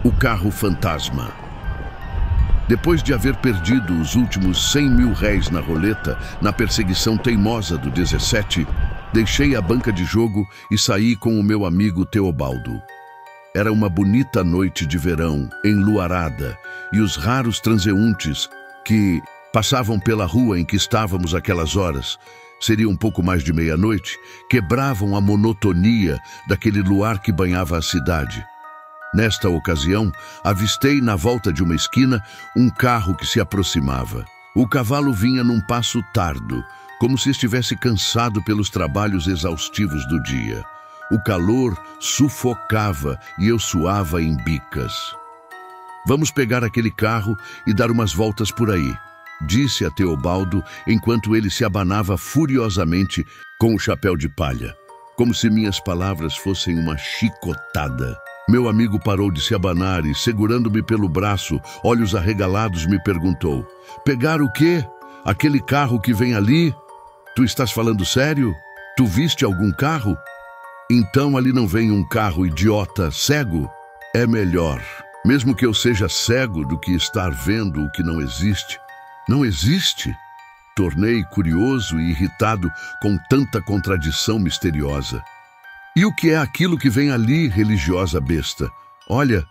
O carro fantasma. Depois de haver perdido os últimos 100 mil réis na roleta, na perseguição teimosa do 17, deixei a banca de jogo e saí com o meu amigo Teobaldo. Era uma bonita noite de verão, enluarada, e os raros transeuntes que passavam pela rua em que estávamos aquelas horas, seria um pouco mais de meia-noite, quebravam a monotonia daquele luar que banhava a cidade. Nesta ocasião, avistei na volta de uma esquina um carro que se aproximava. O cavalo vinha num passo tardo, como se estivesse cansado pelos trabalhos exaustivos do dia. O calor sufocava e eu suava em bicas. "Vamos pegar aquele carro e dar umas voltas por aí", disse a Teobaldo enquanto ele se abanava furiosamente com o chapéu de palha, como se minhas palavras fossem uma chicotada. Meu amigo parou de se abanar e, segurando-me pelo braço, olhos arregalados, me perguntou: "Pegar o quê? Aquele carro que vem ali? Tu estás falando sério? Tu viste algum carro?" "Então ali não vem um carro, idiota, cego? É melhor, mesmo que eu seja cego, do que estar vendo o que não existe." "Não existe?" Tornei curioso e irritado com tanta contradição misteriosa. "E o que é aquilo que vem ali, religiosa besta? Olha,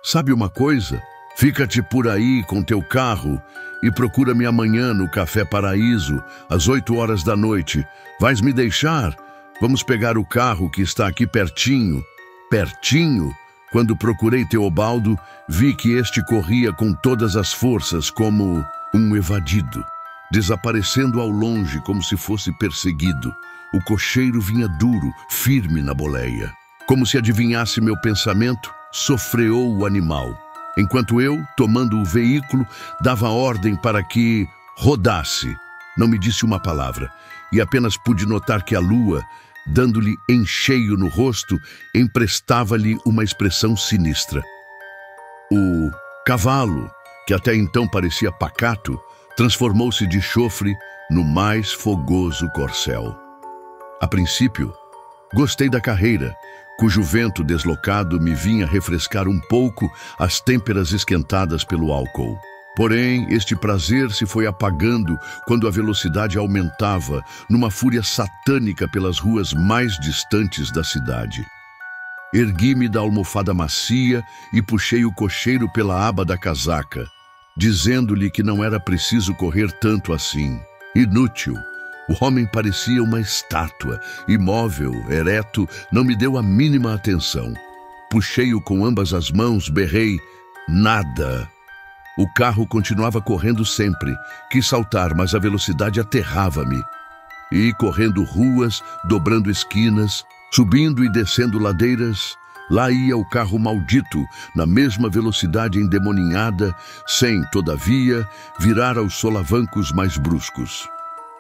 sabe uma coisa? Fica-te por aí com teu carro e procura-me amanhã no Café Paraíso, às 8 horas da noite. Vais me deixar? Vamos pegar o carro que está aqui pertinho." Pertinho? Quando procurei Teobaldo, vi que este corria com todas as forças como um evadido, desaparecendo ao longe como se fosse perseguido. O cocheiro vinha duro, firme na boleia. Como se adivinhasse meu pensamento, sofreou o animal, enquanto eu, tomando o veículo, dava ordem para que rodasse. Não me disse uma palavra, e apenas pude notar que a lua, dando-lhe em cheio no rosto, emprestava-lhe uma expressão sinistra. O cavalo, que até então parecia pacato, transformou-se de chofre no mais fogoso corcel. A princípio, gostei da carreira, cujo vento deslocado me vinha refrescar um pouco as têmperas esquentadas pelo álcool. Porém, este prazer se foi apagando quando a velocidade aumentava numa fúria satânica pelas ruas mais distantes da cidade. Ergui-me da almofada macia e puxei o cocheiro pela aba da casaca, dizendo-lhe que não era preciso correr tanto assim. Inútil. O homem parecia uma estátua, imóvel, ereto, não me deu a mínima atenção. Puxei-o com ambas as mãos, berrei: "Nada!" O carro continuava correndo sempre. Quis saltar, mas a velocidade aterrava-me. E correndo ruas, dobrando esquinas, subindo e descendo ladeiras, lá ia o carro maldito, na mesma velocidade endemoninhada, sem, todavia, virar aos solavancos mais bruscos.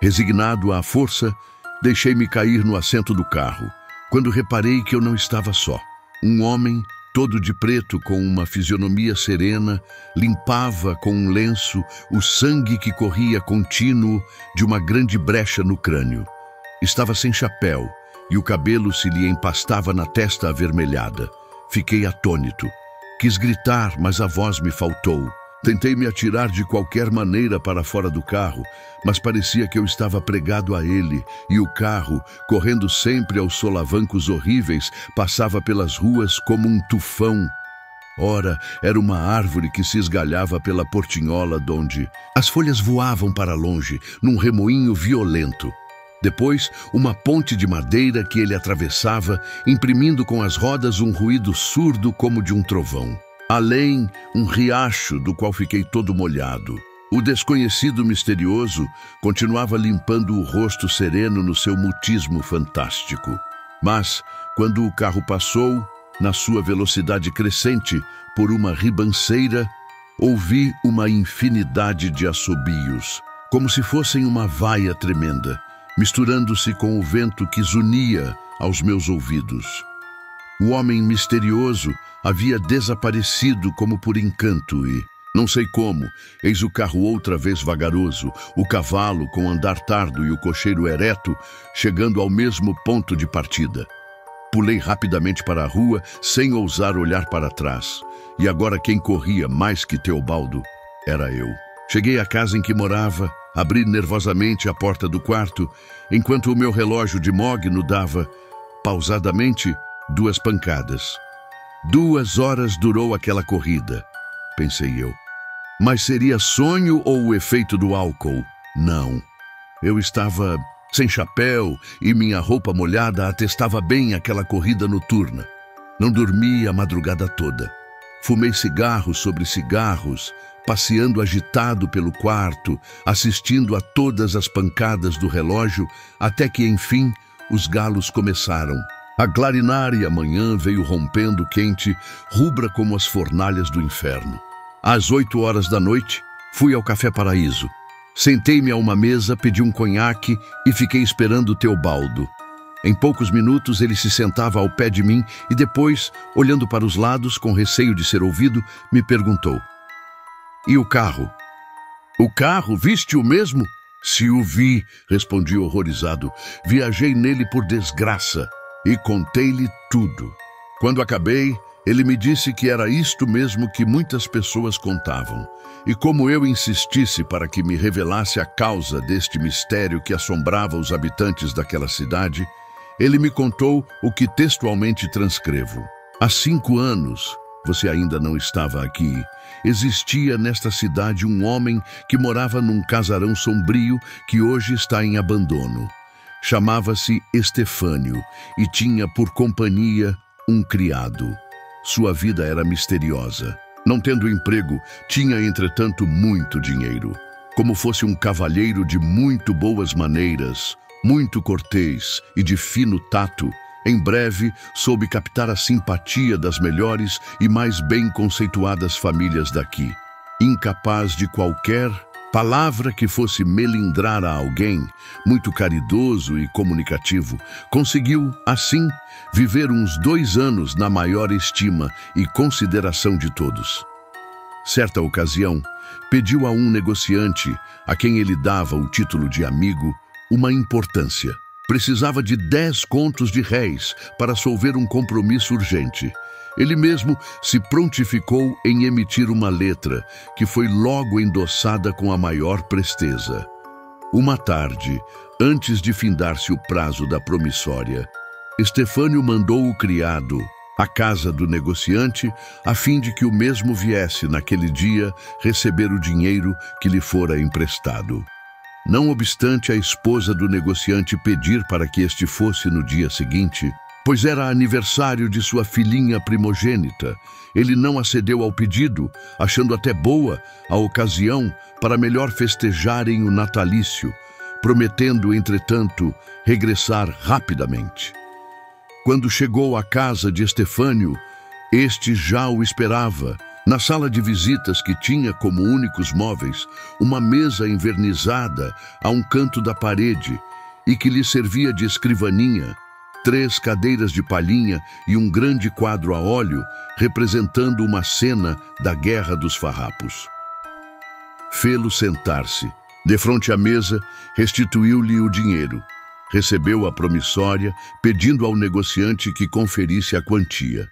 Resignado à força, deixei-me cair no assento do carro, quando reparei que eu não estava só. Um homem, todo de preto, com uma fisionomia serena, limpava com um lenço o sangue que corria contínuo de uma grande brecha no crânio. Estava sem chapéu e o cabelo se lhe empastava na testa avermelhada. Fiquei atônito. Quis gritar, mas a voz me faltou. Tentei me atirar de qualquer maneira para fora do carro, mas parecia que eu estava pregado a ele, e o carro, correndo sempre aos solavancos horríveis, passava pelas ruas como um tufão. Ora, era uma árvore que se esgalhava pela portinhola donde as folhas voavam para longe, num remoinho violento. Depois, uma ponte de madeira que ele atravessava, imprimindo com as rodas um ruído surdo como de um trovão. Além, um riacho do qual fiquei todo molhado. O desconhecido misterioso continuava limpando o rosto sereno no seu mutismo fantástico. Mas, quando o carro passou, na sua velocidade crescente, por uma ribanceira, ouvi uma infinidade de assobios, como se fossem uma vaia tremenda, misturando-se com o vento que zunia aos meus ouvidos. O homem misterioso havia desaparecido como por encanto e, não sei como, eis o carro outra vez vagaroso, o cavalo com andar tardo e o cocheiro ereto, chegando ao mesmo ponto de partida. Pulei rapidamente para a rua, sem ousar olhar para trás. E agora quem corria mais que Teobaldo era eu. Cheguei à casa em que morava, abri nervosamente a porta do quarto, enquanto o meu relógio de mogno dava, pausadamente, 2 pancadas. 2 horas durou aquela corrida, pensei eu. Mas seria sonho ou o efeito do álcool? Não. Eu estava sem chapéu e minha roupa molhada atestava bem aquela corrida noturna. Não dormi a madrugada toda. Fumei cigarros sobre cigarros, passeando agitado pelo quarto, assistindo a todas as pancadas do relógio, até que, enfim, os galos começaram a clarinar e a manhã veio rompendo quente, rubra como as fornalhas do inferno. Às 8 horas da noite, fui ao Café Paraíso. Sentei-me a uma mesa, pedi um conhaque e fiquei esperando Teobaldo. Em poucos minutos ele se sentava ao pé de mim e depois, olhando para os lados com receio de ser ouvido, me perguntou: "E o carro?" "O carro? Viste-o mesmo?" "Se o vi", respondi horrorizado. "Viajei nele por desgraça." E contei-lhe tudo. Quando acabei, ele me disse que era isto mesmo que muitas pessoas contavam. E como eu insistisse para que me revelasse a causa deste mistério que assombrava os habitantes daquela cidade, ele me contou o que textualmente transcrevo. Há 5 anos, você ainda não estava aqui, existia nesta cidade um homem que morava num casarão sombrio que hoje está em abandono. Chamava-se Estefânio e tinha por companhia um criado. Sua vida era misteriosa. Não tendo emprego, tinha, entretanto, muito dinheiro. Como fosse um cavalheiro de muito boas maneiras, muito cortês e de fino tato, em breve soube captar a simpatia das melhores e mais bem conceituadas famílias daqui. Incapaz de qualquer palavra que fosse melindrar a alguém, muito caridoso e comunicativo, conseguiu, assim, viver uns 2 anos na maior estima e consideração de todos. Certa ocasião, pediu a um negociante, a quem ele dava o título de amigo, uma importância. Precisava de 10 contos de réis para solver um compromisso urgente. Ele mesmo se prontificou em emitir uma letra, que foi logo endossada com a maior presteza. Uma tarde, antes de findar-se o prazo da promissória, Estefânio mandou o criado à casa do negociante, a fim de que o mesmo viesse naquele dia receber o dinheiro que lhe fora emprestado. Não obstante a esposa do negociante pedir para que este fosse no dia seguinte, pois era aniversário de sua filhinha primogênita, ele não acedeu ao pedido, achando até boa a ocasião para melhor festejarem o natalício, prometendo, entretanto, regressar rapidamente. Quando chegou à casa de Estefânio, este já o esperava, na sala de visitas que tinha como únicos móveis uma mesa envernizada a um canto da parede e que lhe servia de escrivaninha, 3 cadeiras de palhinha e um grande quadro a óleo representando uma cena da Guerra dos Farrapos. Fê-lo sentar-se. Defronte à mesa, restituiu-lhe o dinheiro. Recebeu a promissória, pedindo ao negociante que conferisse a quantia.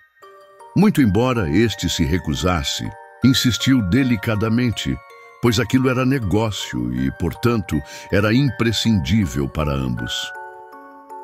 Muito embora este se recusasse, insistiu delicadamente, pois aquilo era negócio e, portanto, era imprescindível para ambos.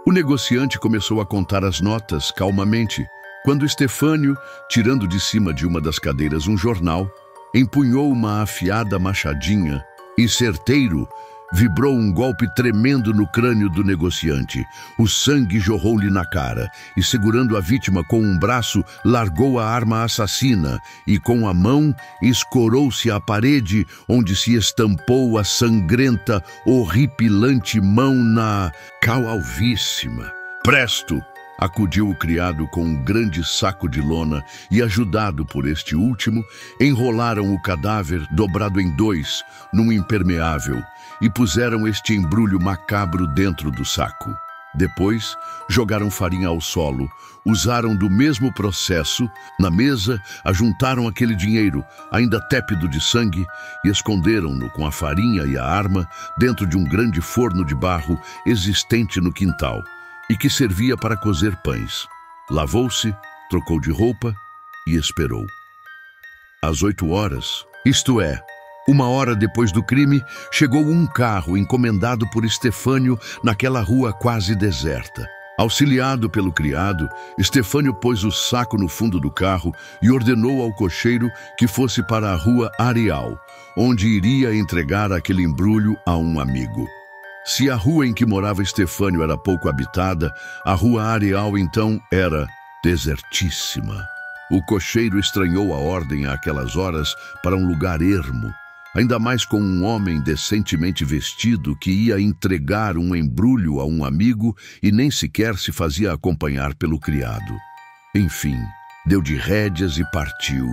O negociante começou a contar as notas calmamente, quando Estefânio, tirando de cima de uma das cadeiras um jornal, empunhou uma afiada machadinha e, certeiro, vibrou um golpe tremendo no crânio do negociante. O sangue jorrou-lhe na cara e, segurando a vítima com um braço, largou a arma assassina e, com a mão, escorou-se à parede, onde se estampou a sangrenta, horripilante mão na calvíssima. "Presto!" acudiu o criado com um grande saco de lona e, ajudado por este último, enrolaram o cadáver dobrado em 2 num impermeável e puseram este embrulho macabro dentro do saco. Depois, jogaram farinha ao solo, usaram do mesmo processo, na mesa, ajuntaram aquele dinheiro, ainda tépido de sangue, e esconderam-no com a farinha e a arma dentro de um grande forno de barro existente no quintal, e que servia para cozer pães. Lavou-se, trocou de roupa e esperou. Às 8 horas, isto é, 1 hora depois do crime, chegou um carro encomendado por Estefânio naquela rua quase deserta. Auxiliado pelo criado, Estefânio pôs o saco no fundo do carro e ordenou ao cocheiro que fosse para a rua Areal, onde iria entregar aquele embrulho a um amigo. Se a rua em que morava Estefânio era pouco habitada, a rua Areal então era desertíssima. O cocheiro estranhou a ordem àquelas horas para um lugar ermo, ainda mais com um homem decentemente vestido que ia entregar um embrulho a um amigo e nem sequer se fazia acompanhar pelo criado. Enfim, deu de rédeas e partiu.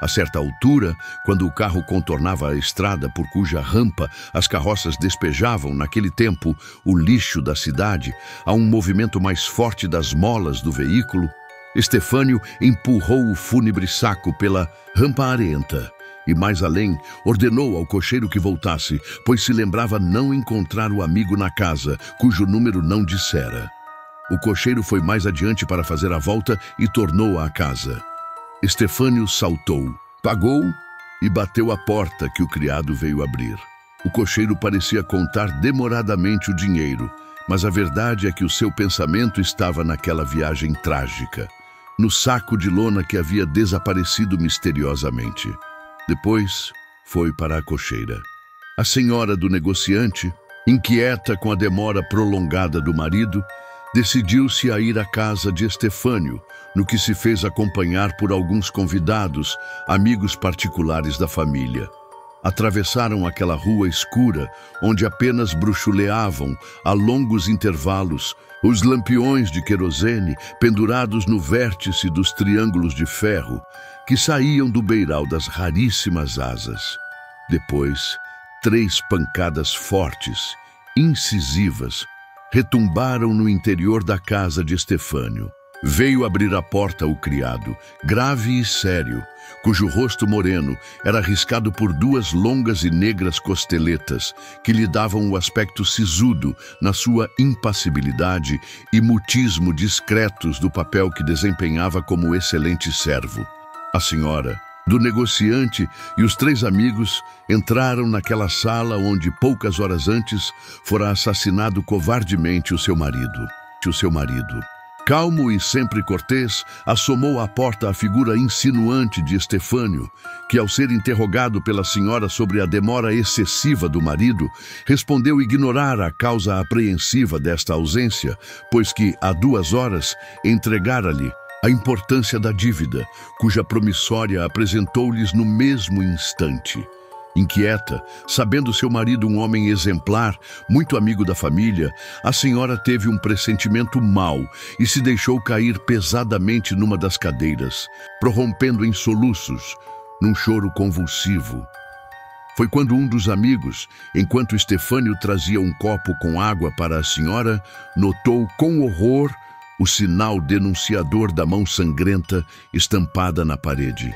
A certa altura, quando o carro contornava a estrada por cuja rampa as carroças despejavam, naquele tempo, o lixo da cidade, a um movimento mais forte das molas do veículo, Estefânio empurrou o fúnebre saco pela rampa arenta e, mais além, ordenou ao cocheiro que voltasse, pois se lembrava não encontrar o amigo na casa, cujo número não dissera. O cocheiro foi mais adiante para fazer a volta e tornou à casa. Estefânio saltou, pagou e bateu à porta que o criado veio abrir. O cocheiro parecia contar demoradamente o dinheiro, mas a verdade é que o seu pensamento estava naquela viagem trágica, no saco de lona que havia desaparecido misteriosamente. Depois, foi para a cocheira. A senhora do negociante, inquieta com a demora prolongada do marido, decidiu-se a ir à casa de Estefânio, no que se fez acompanhar por alguns convidados, amigos particulares da família. Atravessaram aquela rua escura, onde apenas bruxuleavam, a longos intervalos, os lampiões de querosene pendurados no vértice dos triângulos de ferro, que saíam do beiral das raríssimas asas. Depois, 3 pancadas fortes, incisivas, retumbaram no interior da casa de Estefânio. Veio abrir a porta o criado, grave e sério, cujo rosto moreno era riscado por 2 longas e negras costeletas que lhe davam o aspecto sisudo na sua impassibilidade e mutismo discretos do papel que desempenhava como excelente servo. A senhora, do negociante e os 3 amigos entraram naquela sala onde poucas horas antes fora assassinado covardemente o seu marido. Calmo e sempre cortês, assomou à porta a figura insinuante de Estefânio, que, ao ser interrogado pela senhora sobre a demora excessiva do marido, respondeu ignorar a causa apreensiva desta ausência, pois que, há 2 horas, entregara-lhe a importância da dívida, cuja promissória apresentou-lhes no mesmo instante. Inquieta, sabendo seu marido um homem exemplar, muito amigo da família, a senhora teve um pressentimento mau e se deixou cair pesadamente numa das cadeiras, prorrompendo em soluços, num choro convulsivo. Foi quando um dos amigos, enquanto Estefânio trazia um copo com água para a senhora, notou com horror o sinal denunciador da mão sangrenta estampada na parede.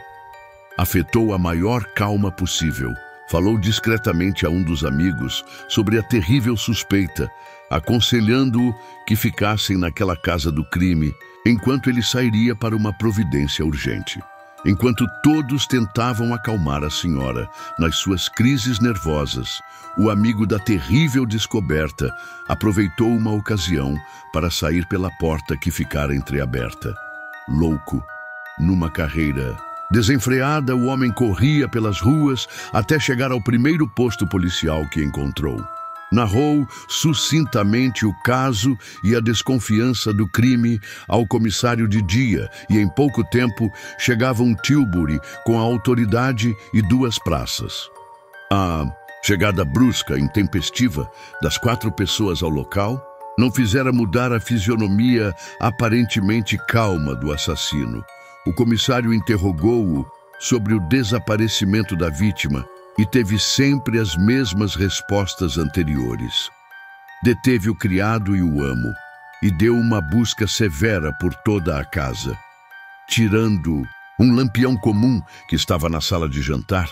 Afetou a maior calma possível. Falou discretamente a um dos amigos sobre a terrível suspeita, aconselhando-o que ficassem naquela casa do crime, enquanto ele sairia para uma providência urgente. Enquanto todos tentavam acalmar a senhora nas suas crises nervosas, o amigo da terrível descoberta aproveitou uma ocasião para sair pela porta que ficara entreaberta. Louco, numa carreira desenfreada, o homem corria pelas ruas até chegar ao primeiro posto policial que encontrou. Narrou sucintamente o caso e a desconfiança do crime ao comissário de dia, e em pouco tempo chegava um Tilbury com a autoridade e 2 praças. A chegada brusca e intempestiva das 4 pessoas ao local não fizera mudar a fisionomia aparentemente calma do assassino. O comissário interrogou-o sobre o desaparecimento da vítima e teve sempre as mesmas respostas anteriores. Deteve o criado e o amo e deu uma busca severa por toda a casa. Tirando um lampião comum que estava na sala de jantar,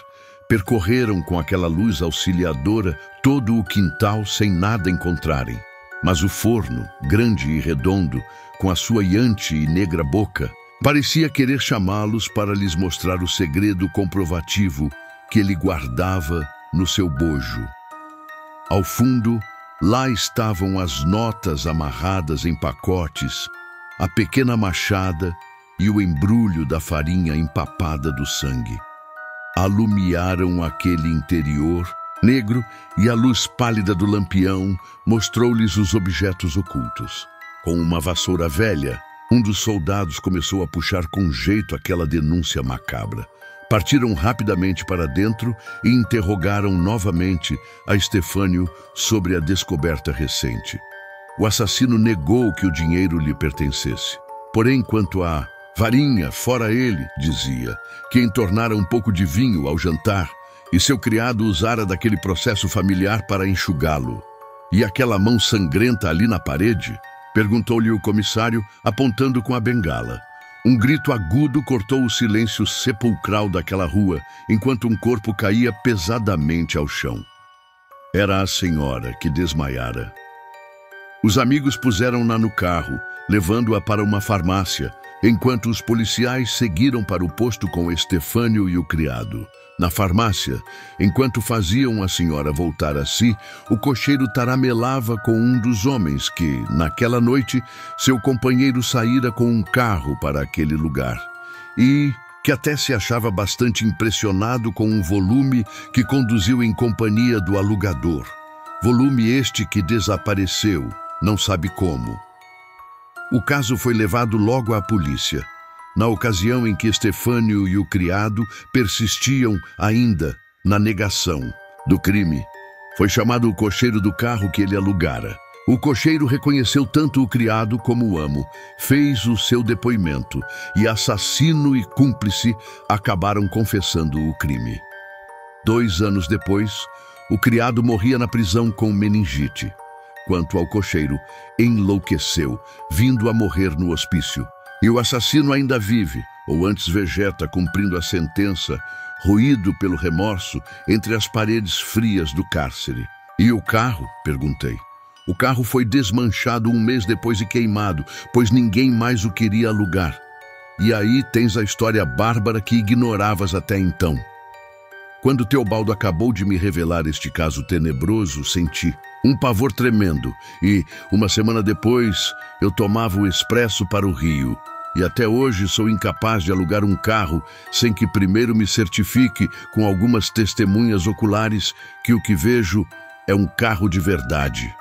percorreram com aquela luz auxiliadora todo o quintal sem nada encontrarem. Mas o forno, grande e redondo, com a sua iante e negra boca, parecia querer chamá-los para lhes mostrar o segredo comprovativo que ele guardava no seu bojo. Ao fundo, lá estavam as notas amarradas em pacotes, a pequena machada e o embrulho da farinha empapada do sangue. Alumiaram aquele interior negro e a luz pálida do lampião mostrou-lhes os objetos ocultos. Com uma vassoura velha, um dos soldados começou a puxar com jeito aquela denúncia macabra. Partiram rapidamente para dentro e interrogaram novamente a Estefânio sobre a descoberta recente. O assassino negou que o dinheiro lhe pertencesse. Porém, quanto à varinha, fora ele, dizia, que entornara um pouco de vinho ao jantar e seu criado usara daquele processo familiar para enxugá-lo. E aquela mão sangrenta ali na parede? Perguntou-lhe o comissário, apontando com a bengala. Um grito agudo cortou o silêncio sepulcral daquela rua, enquanto um corpo caía pesadamente ao chão. Era a senhora que desmaiara. Os amigos puseram-na no carro, levando-a para uma farmácia, enquanto os policiais seguiram para o posto com Estefânio e o criado. Na farmácia, enquanto faziam a senhora voltar a si, o cocheiro taramelava com um dos homens que, naquela noite, seu companheiro saíra com um carro para aquele lugar e que até se achava bastante impressionado com um volume que conduziu em companhia do alugador. Volume este que desapareceu, não sabe como. O caso foi levado logo à polícia. Na ocasião em que Estefânio e o criado persistiam ainda na negação do crime, foi chamado o cocheiro do carro que ele alugara. O cocheiro reconheceu tanto o criado como o amo, fez o seu depoimento e assassino e cúmplice acabaram confessando o crime. 2 anos depois, o criado morria na prisão com meningite. Quanto ao cocheiro, enlouqueceu, vindo a morrer no hospício. E o assassino ainda vive, ou antes vegeta, cumprindo a sentença, roído pelo remorso entre as paredes frias do cárcere. E o carro? Perguntei. O carro foi desmanchado 1 mês depois e queimado, pois ninguém mais o queria alugar. E aí tens a história bárbara que ignoravas até então. Quando Teobaldo acabou de me revelar este caso tenebroso, senti um pavor tremendo e, 1 semana depois, eu tomava o expresso para o Rio. E até hoje sou incapaz de alugar um carro sem que primeiro me certifique com algumas testemunhas oculares que o que vejo é um carro de verdade.